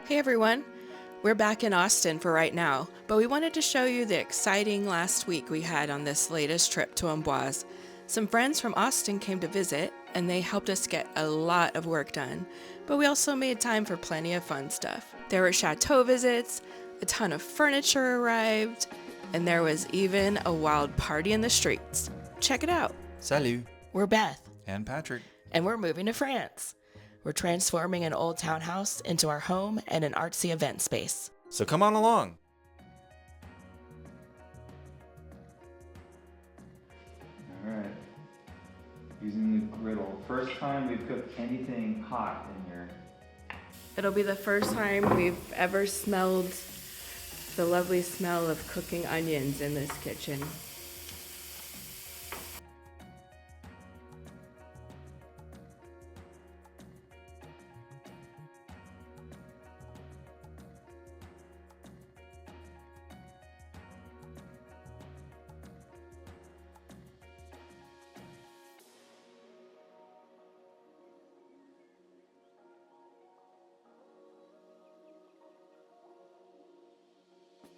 Hey everyone, we're back in Austin for right now, but we wanted to show you the exciting last week we had on this latest trip to Amboise. Some friends from Austin came to visit, and they helped us get a lot of work done, but we also made time for plenty of fun stuff. There were chateau visits, a ton of furniture arrived, and there was even a wild party in the streets. Check it out. Salut. We're Beth. And Patrick. And we're moving to France. We're transforming an old townhouse into our home and an artsy event space. So come on along. Alright. Using the griddle. First time we've cooked anything hot in here. It'll be the first time we've ever smelled the lovely smell of cooking onions in this kitchen.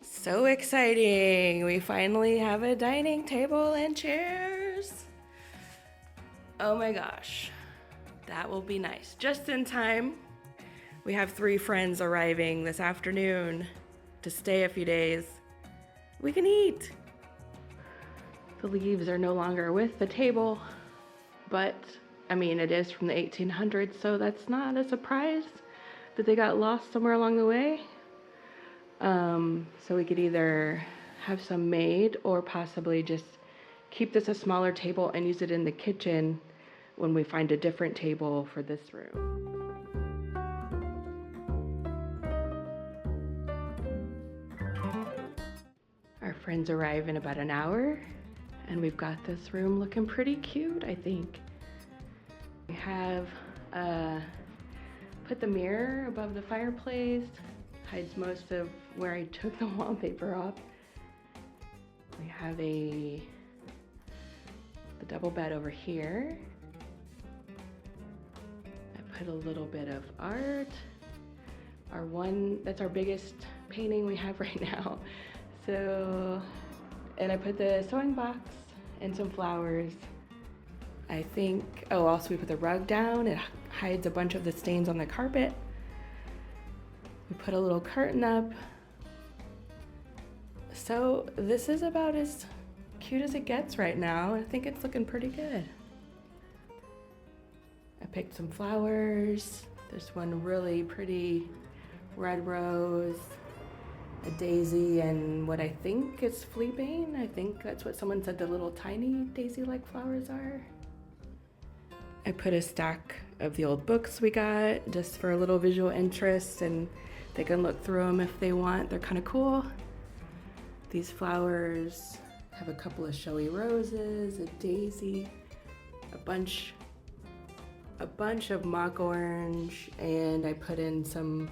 So exciting! We finally have a dining table and chairs. Oh my gosh, that will be nice. Just in time. We have 3 friends arriving this afternoon to stay a few days. We can eat. The leaves are no longer with the table, but I mean, it is from the 1800s, so that's not a surprise that they got lost somewhere along the way. So we could either have some made or possibly just keep this a smaller table and use it in the kitchen when we find a different table for this room. Our friends arrive in about an hour, and we've got this room looking pretty cute, I think. We have put the mirror above the fireplace, hides most of where I took the wallpaper off. We have the double bed over here. I put a little bit of art. That's our biggest painting we have right now. So, and I put the sewing box and some flowers. I think, also we put the rug down. It hides a bunch of the stains on the carpet. We put a little curtain up. So this is about as cute as it gets right now. I think it's looking pretty good. I picked some flowers. There's one really pretty red rose, a daisy, and what I think is fleabane. I think that's what someone said the little tiny daisy-like flowers are. I put a stack of the old books we got just for a little visual interest, and they can look through them if they want. They're kind of cool. These flowers have a couple of showy roses, a daisy, a bunch of mock orange, and I put in some,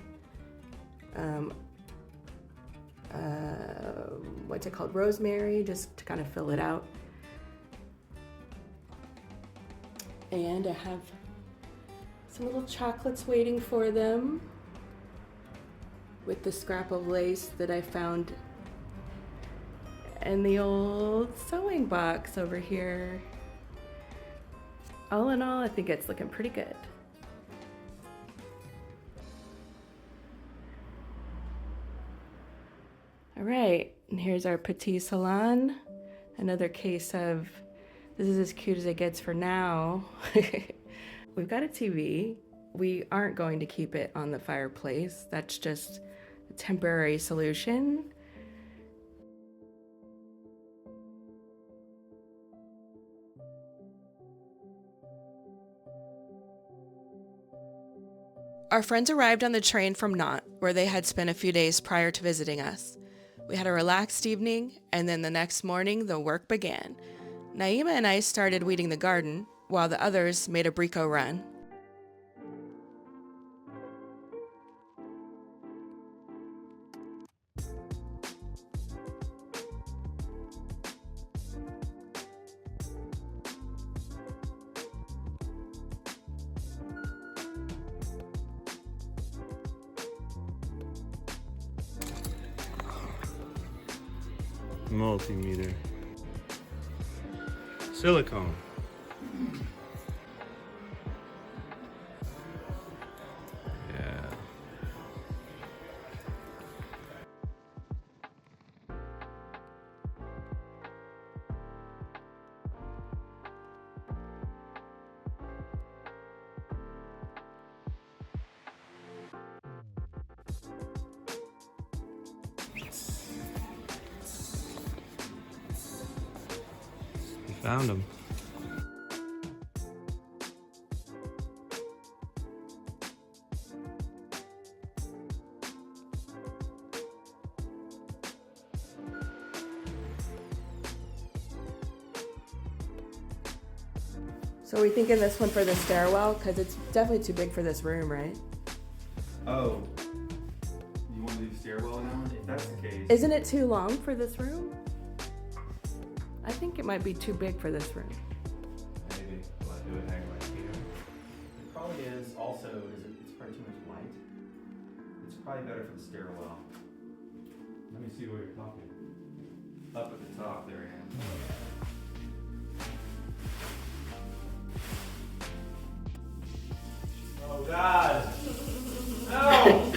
what's it called, rosemary, just to kind of fill it out. And I have some little chocolates waiting for them with the scrap of lace that I found in the old sewing box over here. All in all, I think it's looking pretty good. All right, and here's our petit salon. Another case of this is as cute as it gets for now. We've got a TV. We aren't going to keep it on the fireplace. That's just a temporary solution. Our friends arrived on the train from Nantes, where they had spent a few days prior to visiting us. We had a relaxed evening, and then the next morning, the work began. Naima and I started weeding the garden, while the others made a brico run. multimeter. Silicone. Yeah. We found them. So are we thinking this one for the stairwell? Because it's definitely too big for this room, right? Oh. You want to do the stairwell now? If that's the case. Isn't it too long for this room? I think it might be too big for this room. Maybe. Will I do it hang right here? It probably is. Also, it's probably too much light. It's probably better for the stairwell. Let me see where you're talking. Up at the top, there I am. Oh God! No!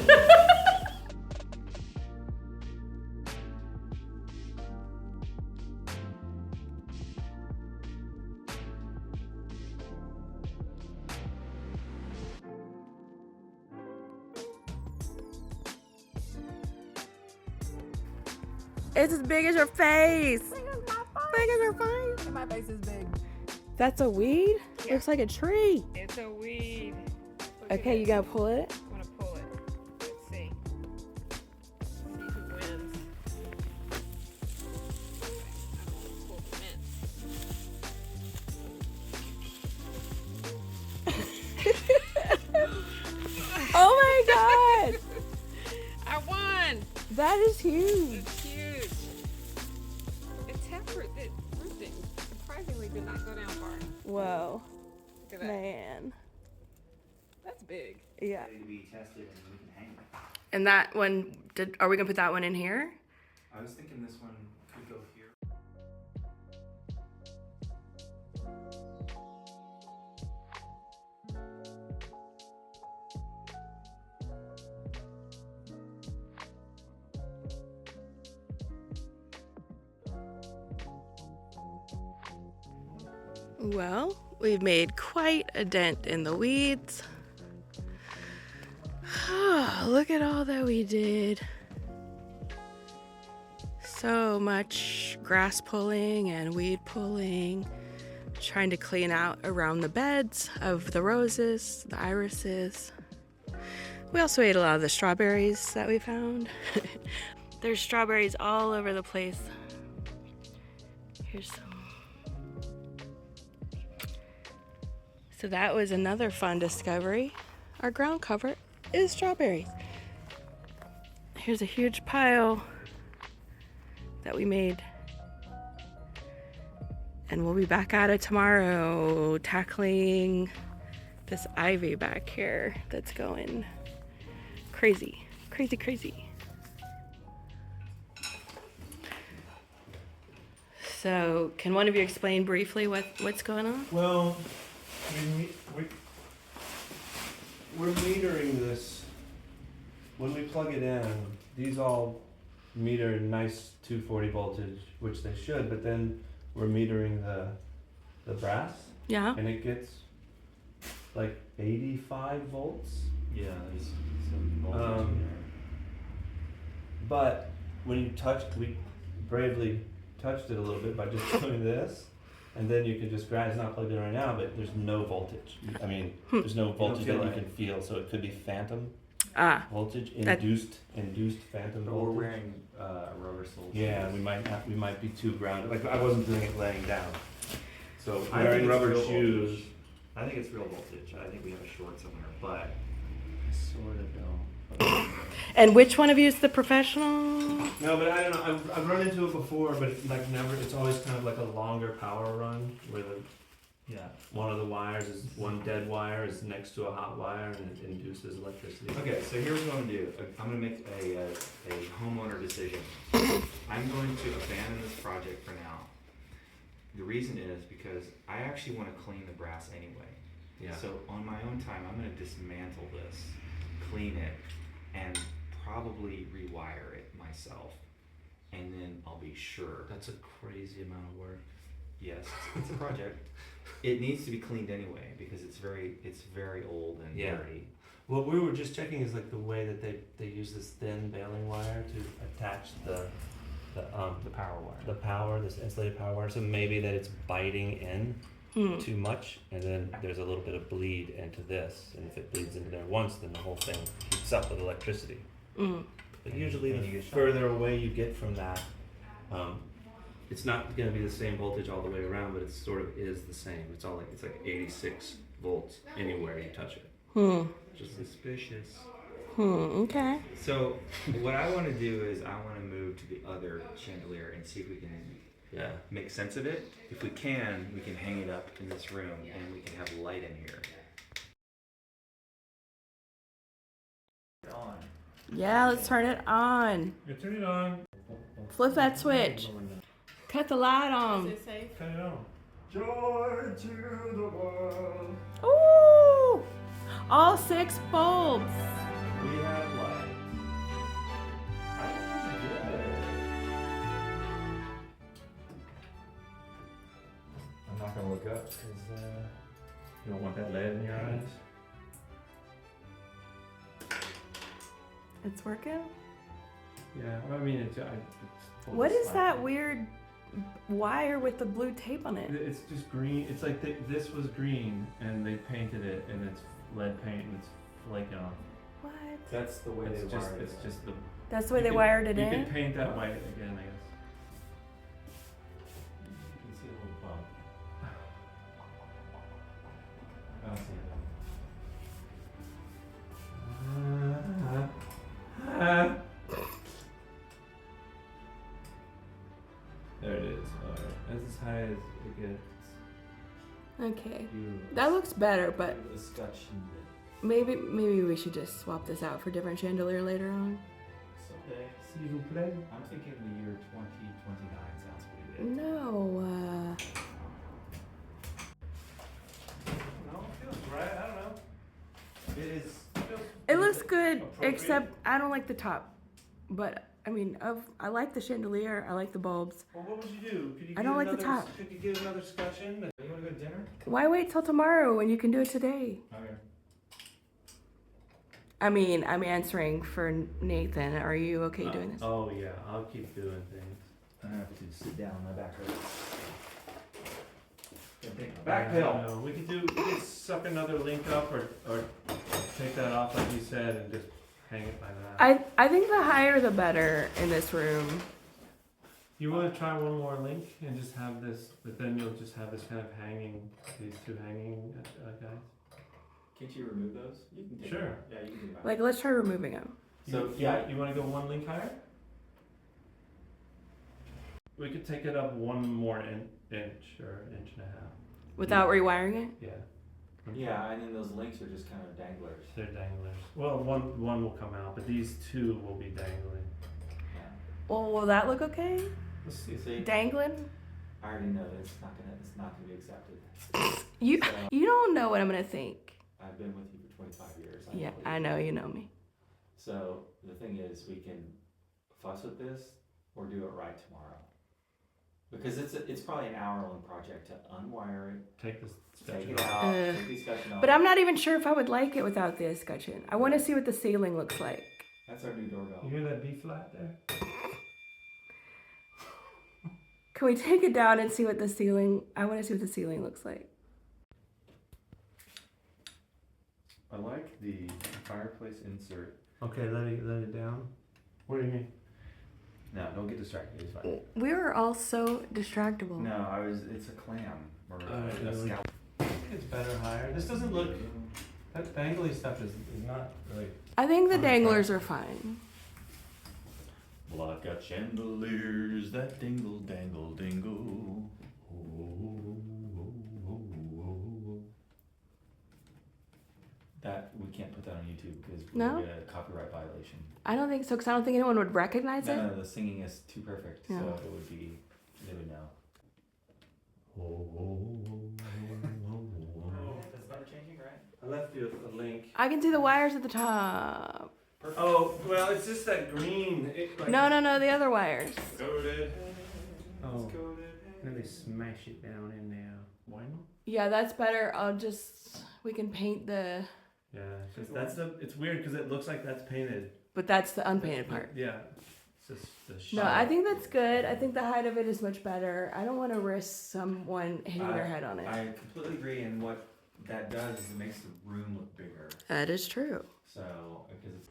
It's as big as your face. Big as your face. And my face is big. That's a weed? Yeah. Looks like a tree. It's a weed. Look Okay, at you it. gotta pull it. I'm gonna pull it. Let's see. See who wins. Pull the mint. Oh my God. I won. That is huge. It's huge. Its rooting surprisingly did not go down far. Whoa. Look at that. Man. That's big. Yeah. Ready to be tested and we can hang it. And that one, are we gonna put that one in here? I was thinking this one could go here. Well, we've made quite a dent in the weeds. Look at all that we did. So much grass pulling and weed pulling, trying to clean out around the beds of the roses, the irises. We also ate a lot of the strawberries that we found. There's strawberries all over the place. Here's some. So that was another fun discovery. Our ground cover is strawberries. Here's a huge pile that we made. And we'll be back at it tomorrow, tackling this ivy back here that's going crazy, crazy, crazy. So, can one of you explain briefly what's going on? Well, we're metering this. When we plug it in, these all meter nice 240 voltage, which they should, but then we're metering the brass, Yeah. and it gets like 85 volts. Yeah, there's some voltage in there. But when you we bravely touched it a little bit by just doing this, and then you can just grab. It's not plugged in right now, but there's no voltage. I mean, there's no voltage feel that you it. can feel, so it could be phantom voltage, That- induced phantom But voltage. we're wearing rubber soles. Yeah, we might be too grounded. Like I wasn't doing it laying down. So I think wearing it's rubber real shoes. voltage. I think it's real voltage. I think we have a short somewhere, but I sort of don't. And which one of you is the professional? No, but I don't know. I've run into it before, but like never. It's always kind of like a longer power run where Yeah. One of the wires is, one dead wire is next to a hot wire and it induces electricity. Okay, so here's what I'm gonna do. I'm gonna make a homeowner decision. I'm going to abandon this project for now. The reason is because I actually wanna clean the brass anyway. Yeah. So on my own time, I'm gonna dismantle this, clean it, and probably rewire it myself. And then I'll be sure. That's a crazy amount of work. Yes, it's a project. It needs to be cleaned anyway because it's very old and Yeah. dirty. What we were just checking is like the way that they use this thin baling wire to attach the power wire. this insulated power wire. So maybe that it's biting in too much, and then there's a little bit of bleed into this, and if it bleeds into there once, then the whole thing heats up with electricity. But usually, and the you get shocked. further away you get from that, it's not going to be the same voltage all the way around, but it sort of is the same. It's like 86 volts anywhere you touch it. Just Suspicious. Okay. So what I want to do is I want to move to the other chandelier and see if we can make sense of it. If we can hang it up in this room and we can have light in here. On. Yeah, let's turn it on. You turn it on. Flip that switch. Cut the light on. Turn it on. Joy to the world. Ooh! All 6 bulbs. We have light. I think this is good. I'm not gonna look up because you don't want that lead in your eyes. It's working? Yeah, I mean, it's What is that weird wire with the blue tape on it? It's just green. It's like this was green, and they painted it, and it's lead paint, and it's flaking off. What? That's the way It's they just, wired it's it. just the. That's the way you they could- wired it you in? could paint that white again, I guess. You can see a little bump. I don't see it. There it is. Alright. That's as high as it gets. Okay. You That looks better, but the scutcheon bit. maybe we should just swap this out for different chandelier later on. Okay. S'il vous plaît. I'm thinking the year 2029 sounds pretty good. No, No, it feels right. I don't know. It is. it looks good, Appropriate. except I don't like the top. But I mean, I like the chandelier. I like the bulbs. Well, what would you do? Could you I get don't like the another- top. Could you get another scutcheon? You wanna go to dinner? Why wait till tomorrow when you can do it today? Okay. I mean, I'm answering for Nathan. Are you okay doing this? Oh yeah, I'll keep doing things. I have to sit down. My back hurts. I don't know. We could suck another link up or take that off like you said and just hang it by that. I think the higher the better in this room. You want to try one more link and just have this, but then you'll just have this kind of hanging, these two hanging guys. Can't you remove those? You can take Sure. them. Yeah, you can do that. Like, let's try removing them. So, you want to go one link higher? We could take it up one more inch or inch and a half. Without rewiring it? Yeah. Yeah, and then those links are just kind of danglers. They're danglers. Well, one will come out, but these two will be dangling. Yeah. Well, will that look okay? Let's see. See, Dangling? I already know that it's not gonna be accepted. You So, you don't know what I'm gonna think. I've been with you for 25 years. Yeah, believe I know you know me. So the thing is, we can fuss with this or do it right tomorrow. Because it's probably an hour-long project to unwire it, Take this take scutcheon it off. out, take the discussion off. But I'm not even sure if I would like it without the escutcheon. I want to see what the ceiling looks like. That's our new doorbell. You hear that B flat there? Can we take it down and see what the ceiling? I want to see what the ceiling looks like. I like the fireplace insert. Okay, let it down. What do you mean? No, don't get distracted. It's fine. We were all so distractible. No, it's a clam or a really? scallop. I think it's better higher. This doesn't look. That dangly stuff is not really. I think the danglers are fine. Well, I've got chandeliers that dingle, dangle, dingle. Oh, oh, oh, oh, That we can't put that on YouTube because No? we'll get a copyright violation. I don't think so, because I don't think anyone would recognize it. No, the singing is too perfect, Yeah. so it would be, they would know. That's not changing, right? I left you a link. I can see the wires at the top. Perfect. Oh, well, it's just that green. No, the other wires. Goated. Oh, let me smash it down in there. Why not? Yeah, that's better. We can paint the, Yeah, because it's weird because it looks like that's painted. but that's the unpainted part. Yeah. It's just the No, shadow. I think that's good. I think the height of it is much better. I don't want to risk someone hitting their head on it. I completely agree, and what that does is it makes the room look bigger. That is true. So, because it's...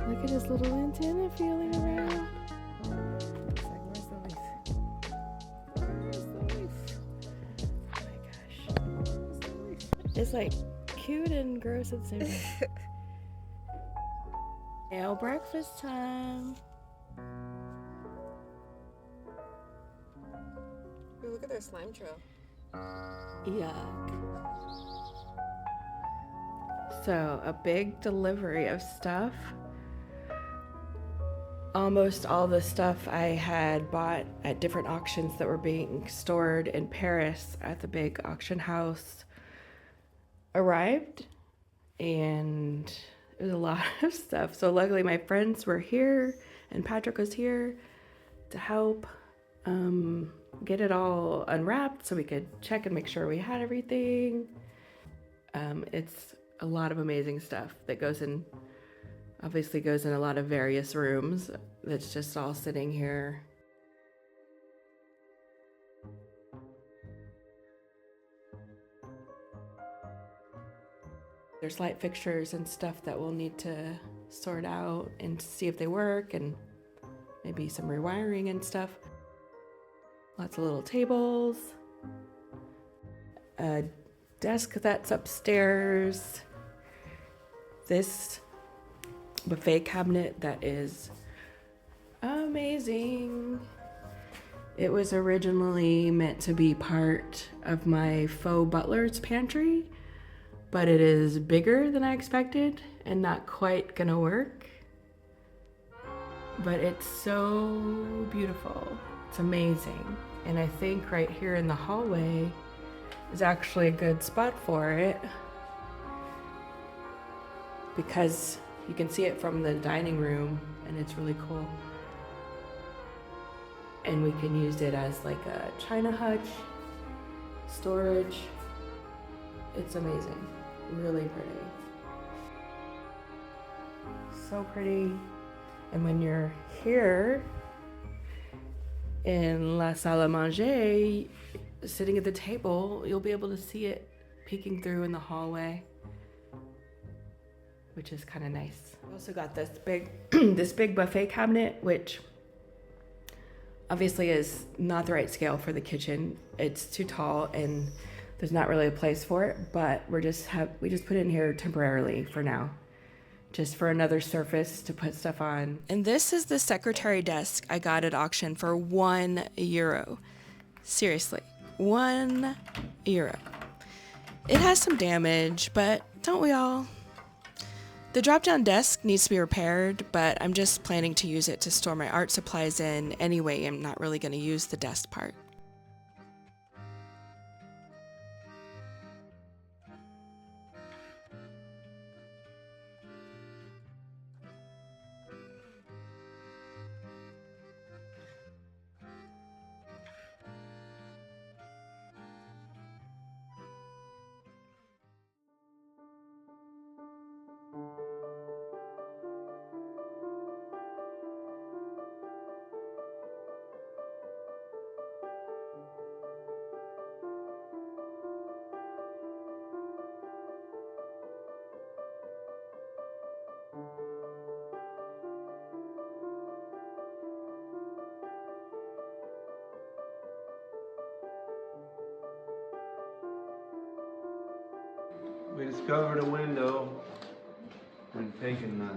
Look at his little antenna feeling around. It's like, where's the leaf? Where's the leaf? Oh my gosh. Where's the leaf? It's like cute and gross at the same time. Now breakfast time. Ooh, look at their slime trail. Yuck. So, a big delivery of stuff. Almost all the stuff I had bought at different auctions that were being stored in Paris at the big auction house arrived, and it was a lot of stuff. So luckily my friends were here and Patrick was here to help get it all unwrapped so we could check and make sure we had everything. It's a lot of amazing stuff that obviously goes in a lot of various rooms that's just all sitting here. There's light fixtures and stuff that we'll need to sort out and see if they work, and maybe some rewiring and stuff. Lots of little tables. A desk that's upstairs. This buffet cabinet that is amazing. It was originally meant to be part of my faux butler's pantry, but it is bigger than I expected and not quite gonna work. But it's so beautiful. It's amazing. And I think right here in the hallway is actually a good spot for it, because you can see it from the dining room and it's really cool. And we can use it as like a china hutch, storage. It's amazing, really pretty. So pretty. And when you're here in La Salle à Manger, sitting at the table, you'll be able to see it peeking through in the hallway, which is kind of nice. I also got this big this big buffet cabinet, which obviously is not the right scale for the kitchen. It's too tall and there's not really a place for it, but we just put it in here temporarily for now, just for another surface to put stuff on. And this is the secretary desk I got at auction for €1. Seriously, €1. It has some damage, but don't we all? The drop-down desk needs to be repaired, but I'm just planning to use it to store my art supplies in anyway. I'm not really going to use the desk part. discovered a window and taken the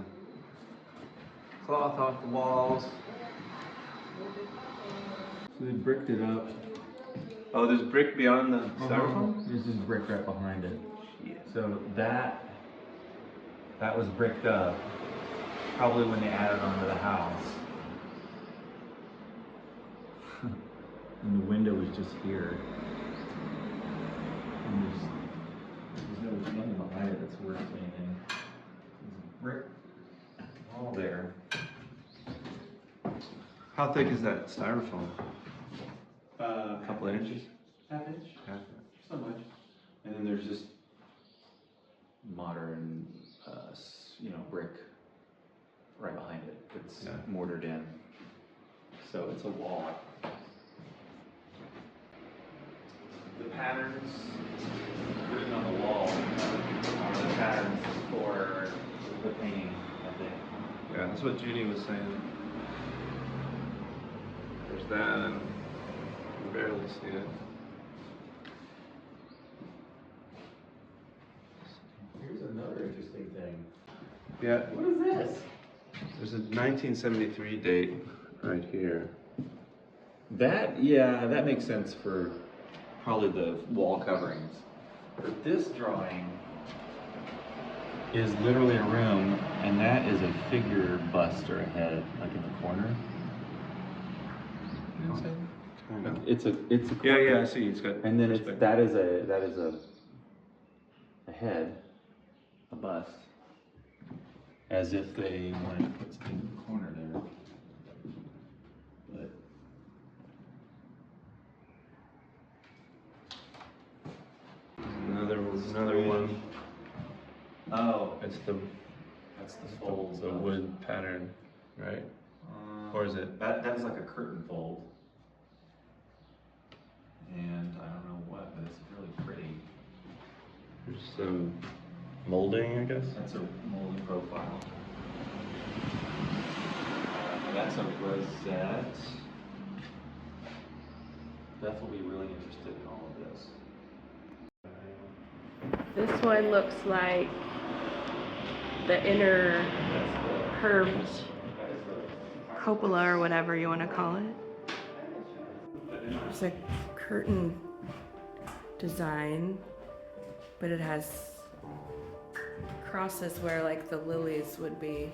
cloth off the walls. So they bricked it up. Oh, there's brick beyond the styrofoam? There's just brick right behind it. Yeah. So that was bricked up probably when they added onto the house. And the window was just here. And there's nothing behind it that's worth anything. There's a brick all there. How thick is that styrofoam? A couple of inches? Half inch? Half inch. So much. And then there's just modern, brick right behind it. It's mortared in. So it's a wall. The patterns written on the wall are the patterns for the painting, I think. Yeah, that's what Judy was saying. There's that, and you can barely see it. Here's another interesting thing. Yeah, What is this? there's a 1973 date right here. That makes sense for probably the wall coverings. But this drawing is literally a room, and that is a figure bust or a head, like in the corner. Kind of. It's a Yeah, I see. It's got. and then perspective. that is a head, a bust, as if they wanted to put something in the corner there. But Another one. oh, It's the that's the fold. the wood pattern, right? Or is it? That is like a curtain fold. And I don't know what, but it's really pretty. There's some molding, I guess. That's a molding profile. That's a rosette. Beth will be really interested in all of this. This one looks like the inner curved cupola or whatever you want to call it. There's a curtain design, but it has crosses where like the lilies would be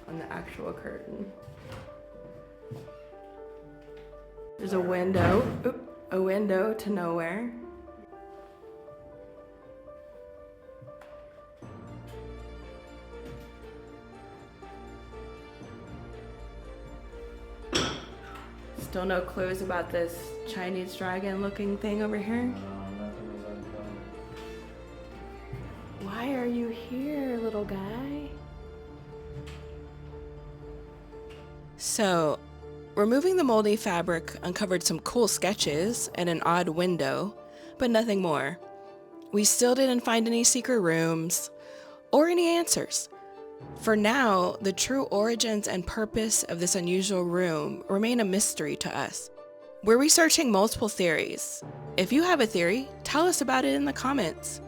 on the actual curtain. There's a window to nowhere. Still no clues about this Chinese dragon looking thing over here. Nothing was uncovered. Why are you here, little guy? So, removing the moldy fabric uncovered some cool sketches and an odd window, but nothing more. We still didn't find any secret rooms or any answers. For now, the true origins and purpose of this unusual room remain a mystery to us. We're researching multiple theories. If you have a theory, tell us about it in the comments.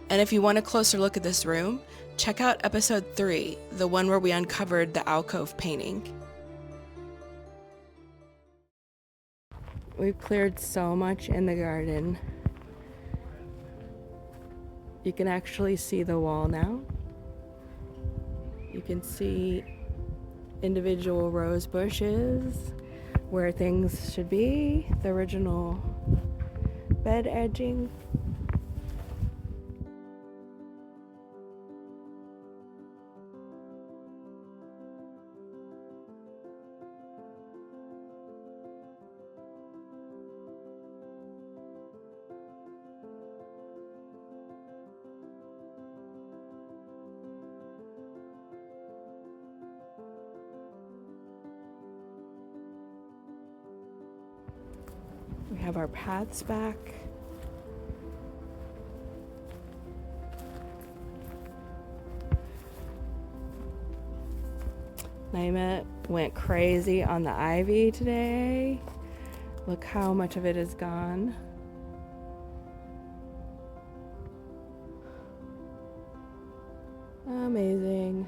And if you want a closer look at this room, check out episode 3, the one where we uncovered the alcove painting. We've cleared so much in the garden. You can actually see the wall now. You can see individual rose bushes where things should be, the original bed edging. We have our paths back. Naima went crazy on the ivy today. Look how much of it is gone. Amazing.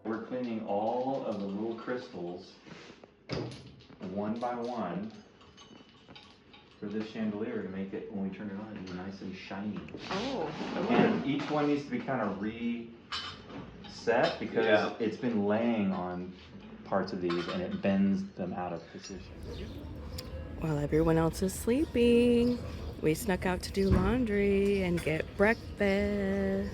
We're cleaning all of the little crystals one by one for this chandelier to make it, when we turn it on, it'll be nice and shiny. Oh, And each one needs to be kind of reset because it's been laying on parts of these and it bends them out of position. While everyone else is sleeping, we snuck out to do laundry and get breakfast.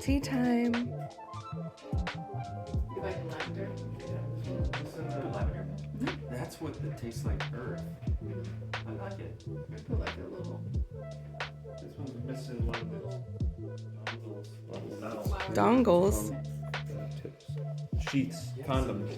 Tea time. You like lavender? Lavender. That's what it tastes like, earth. I like it. I put like a little This one's missing one of those dongles. tips. Sheets, condoms.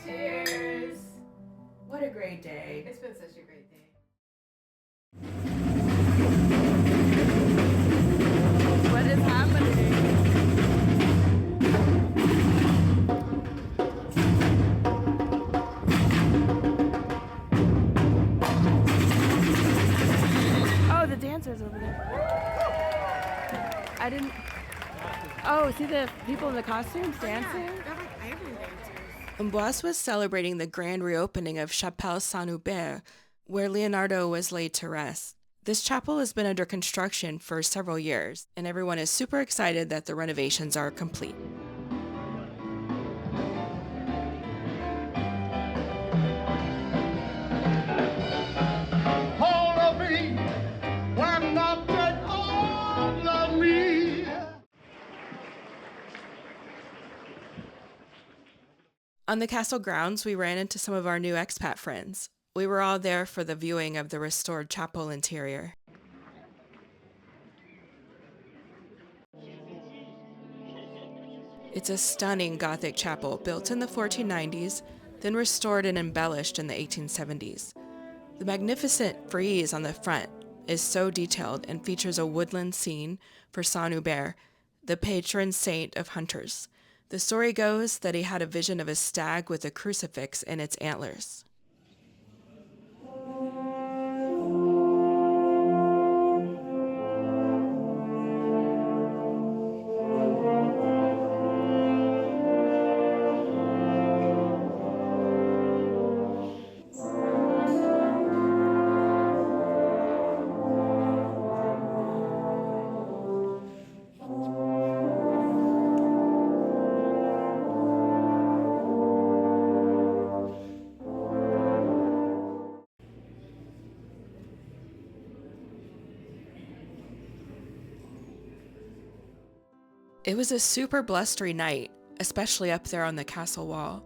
Cheers! What a great day. It's been such a great day. What is happening? Oh, the dancers over there. I didn't. Oh, see the people in the costumes dancing? They're like island dancers. Amboise was celebrating the grand reopening of Chapelle Saint-Hubert, where Leonardo was laid to rest. This chapel has been under construction for several years, and everyone is super excited that the renovations are complete. On the castle grounds, we ran into some of our new expat friends. We were all there for the viewing of the restored chapel interior. It's a stunning Gothic chapel built in the 1490s, then restored and embellished in the 1870s. The magnificent frieze on the front is so detailed and features a woodland scene for Saint-Hubert, the patron saint of hunters. The story goes that he had a vision of a stag with a crucifix in its antlers. It was a super blustery night, especially up there on the castle wall.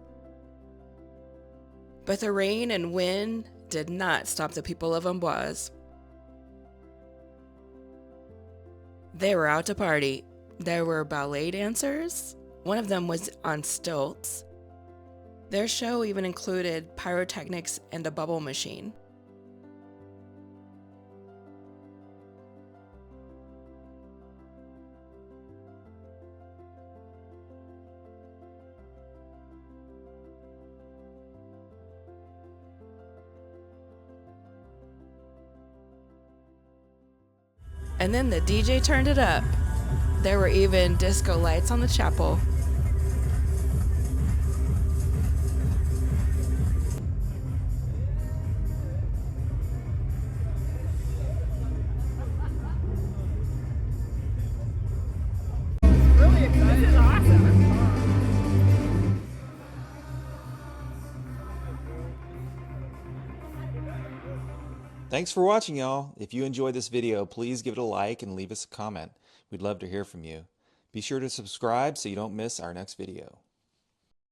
But the rain and wind did not stop the people of Amboise. They were out to party. There were ballet dancers. One of them was on stilts. Their show even included pyrotechnics and a bubble machine. And then the DJ turned it up. There were even disco lights on the chapel. Really excited. This is awesome. Thanks for watching, y'all. If you enjoyed this video, please give it a like and leave us a comment. We'd love to hear from you. Be sure to subscribe so you don't miss our next video.